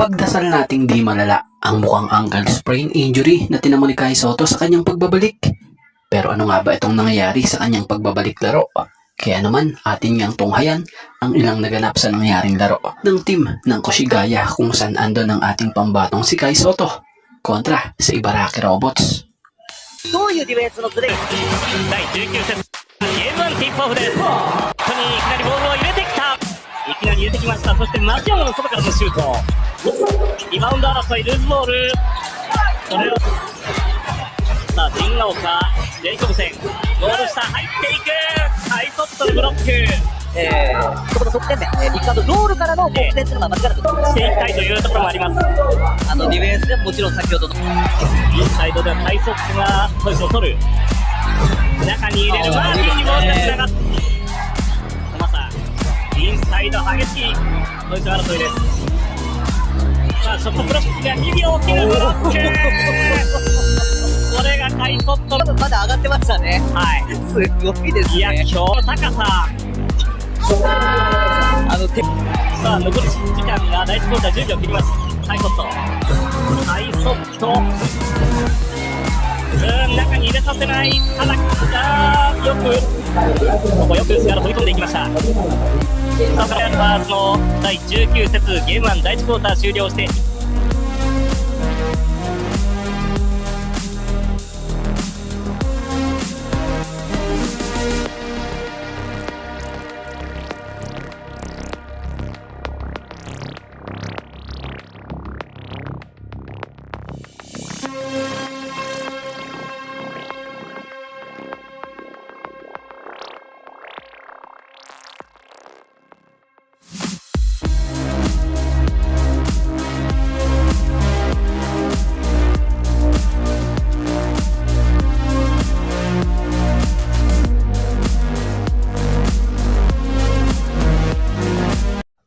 Ipagdasal nating di malala ang mukhang ankle sprain injury na tinamo ni Kai Sotto sa kanyang pagbabalik. Pero ano nga ba itong nangyayari sa kanyang pagbabalik laro? Kaya naman atin ngang tunghayan ang ilang naganap sa nangyaring laro ng team ng Koshigaya kung saan andon ang ating pambatong si Kai Sotto kontra sa Ibaraki Robots. どういうディフェンスのプレー第19節ゲーム1ティップオフです。本当にいきなりボールを入れてきた。いきなり入れてきました。そして松山の外からのシュート。リバウンド争いルーズボール。それをさあ陣が丘ジェイコブセンゴール下入っていく。ハイソットでブロック。そこの得点面、ピックアンドロールからの得点というのが間違いなくしていきたいというところもあります。ディフェンスでももちろん先ほどのインサイドではタイソックがポジションを取る。中に入れるマーティンにボールがつながって、まさインサイド激しいポジション争いです。さあショットブロックが2秒切るブロック。これがタイソットまだ上がってましたね。はい、すごいですね。いや今日の高ささあ残り時間が第1クォーター10秒切ります。タイソット中に入れさせない。ただよくここよく菅原飛び込んでいきました。さあそれアルファーズの第19節ゲーム1第1クォーター終了して、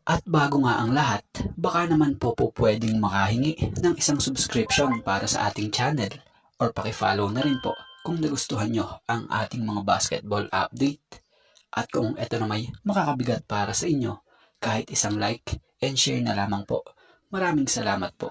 At bago nga ang lahat, baka naman po pwedeng makahingi ng isang subscription para sa ating channel or pakifollow na rin po kung nagustuhan nyo ang ating mga basketball update. At kung ito na may makakabigat para sa inyo, kahit isang like and share na lamang po. Maraming salamat po.